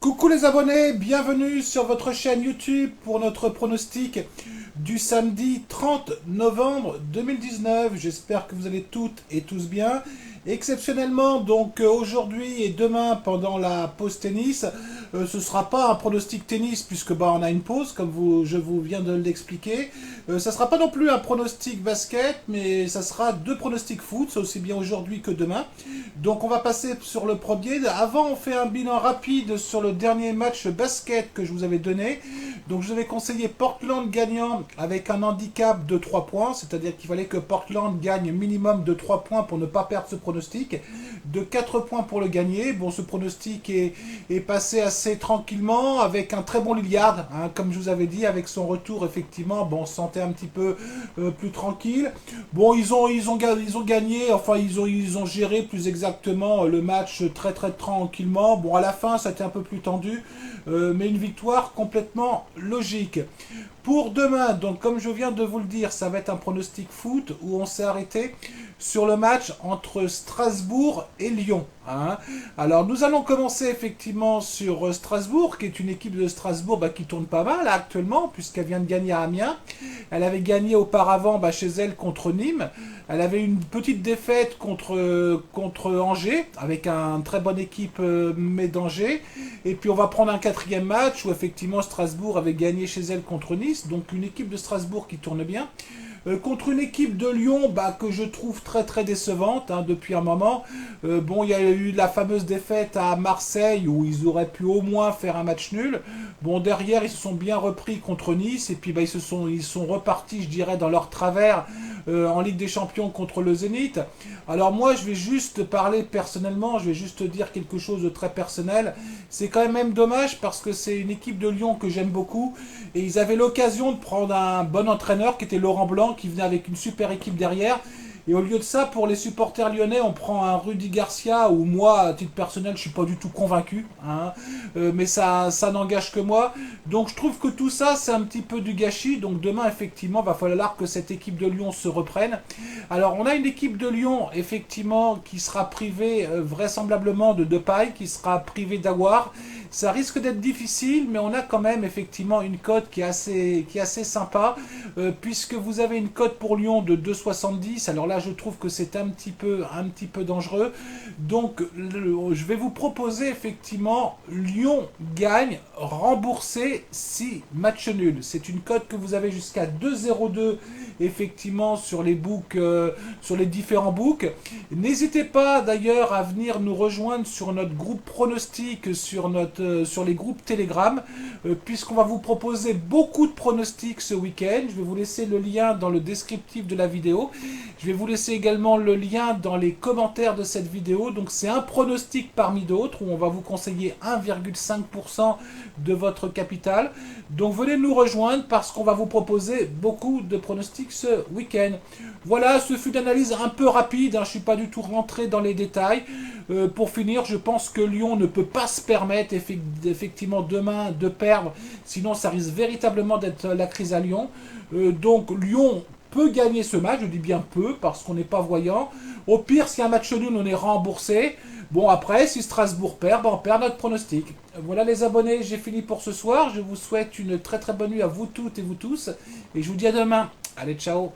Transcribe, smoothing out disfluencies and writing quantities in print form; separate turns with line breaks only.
Coucou les abonnés, bienvenue sur votre chaîne YouTube pour notre pronostic du samedi 30 novembre 2019. J'espère que vous allez toutes et tous bien. Exceptionnellement, donc aujourd'hui et demain pendant la pause tennis, ce sera pas un pronostic tennis puisque on a une pause comme je vous viens de l'expliquer. Ça sera pas non plus un pronostic basket, mais ça sera deux pronostics foot, c'est aussi bien aujourd'hui que demain. Donc on va passer sur le premier. Avant, on fait un bilan rapide sur le dernier match basket que je vous avais donné. Donc je vous avais conseillé Portland gagnant avec un handicap de 3 points, c'est-à-dire qu'il fallait que Portland gagne minimum de 3 points pour ne pas perdre ce pronostic, de 4 points pour le gagner. Bon, ce pronostic est passé assez tranquillement avec un très bon Lillard, hein, comme je vous avais dit, avec son retour effectivement, on se sentait un petit peu plus tranquille. Bon, ils ont gagné, enfin ils ont géré plus exactement le match très très tranquillement. Bon, à la fin, ça a été un peu plus tendu, mais une victoire complètement logique. Pour demain, donc comme je viens de vous le dire, ça va être un pronostic foot où on s'est arrêté sur le match entre Strasbourg et Lyon, hein. Alors nous allons commencer effectivement sur Strasbourg, qui est une équipe de Strasbourg qui tourne pas mal là, actuellement, puisqu'elle vient de gagner à Amiens. Elle avait gagné auparavant chez elle contre Nîmes. Elle avait une petite défaite contre Angers, avec une très bonne équipe mais d'Angers. Et puis on va prendre un quatrième match où effectivement Strasbourg avait gagné chez elle contre Nice. Donc une équipe de Strasbourg qui tourne bien. Contre une équipe de Lyon que je trouve très très décevante, hein, depuis un moment. Bon, il y a eu la fameuse défaite à Marseille où ils auraient pu au moins faire un match nul. Bon, derrière ils se sont bien repris contre Nice et puis ils sont repartis, je dirais, dans leur travers en Ligue des Champions contre le Zénith. Alors moi, je vais juste parler personnellement, je vais juste dire quelque chose de très personnel. C'est quand même dommage parce que c'est une équipe de Lyon que j'aime beaucoup et ils avaient l'occasion de prendre un bon entraîneur qui était Laurent Blanc, qui venait avec une super équipe derrière. Et au lieu de ça, pour les supporters lyonnais, on prend un Rudy Garcia, où moi, à titre personnel, je suis pas du tout convaincu, hein. Mais ça n'engage que moi. Donc je trouve que tout ça, c'est un petit peu du gâchis. Donc demain, effectivement, va falloir que cette équipe de Lyon se reprenne. Alors on a une équipe de Lyon, effectivement, qui sera privée vraisemblablement de Depay, qui sera privée d'Aouar. Ça risque d'être difficile, mais on a quand même effectivement une cote qui est assez sympa, puisque vous avez une cote pour Lyon de 2,70. Alors là, je trouve que c'est un petit peu dangereux. Donc, je vais vous proposer effectivement Lyon gagne remboursé si match nul. C'est une cote que vous avez jusqu'à 2,02 effectivement sur les books, sur les différents books. N'hésitez pas d'ailleurs à venir nous rejoindre sur notre groupe pronostic, sur les groupes Telegram, puisqu'on va vous proposer beaucoup de pronostics ce week-end. Je vais vous laisser le lien dans le descriptif de la vidéo. Je vais vous laisser également le lien dans les commentaires de cette vidéo. Donc c'est un pronostic parmi d'autres où on va vous conseiller 1,5% de votre capital. Donc venez nous rejoindre parce qu'on va vous proposer beaucoup de pronostics ce week-end. Voilà, ce fut une analyse un peu rapide, hein, je ne suis pas du tout rentré dans les détails. Pour finir, je pense que Lyon ne peut pas se permettre effectivement demain de perdre, sinon ça risque véritablement d'être la crise à Lyon. Donc Lyon peut gagner ce match, je dis bien peu parce qu'on n'est pas voyant. Au pire, s'il y a un match nul, on est remboursé. Bon, après, si Strasbourg perd, on perd notre pronostic. Voilà les abonnés, j'ai fini pour ce soir. Je vous souhaite une très très bonne nuit à vous toutes et vous tous. Et je vous dis à demain. Allez, ciao.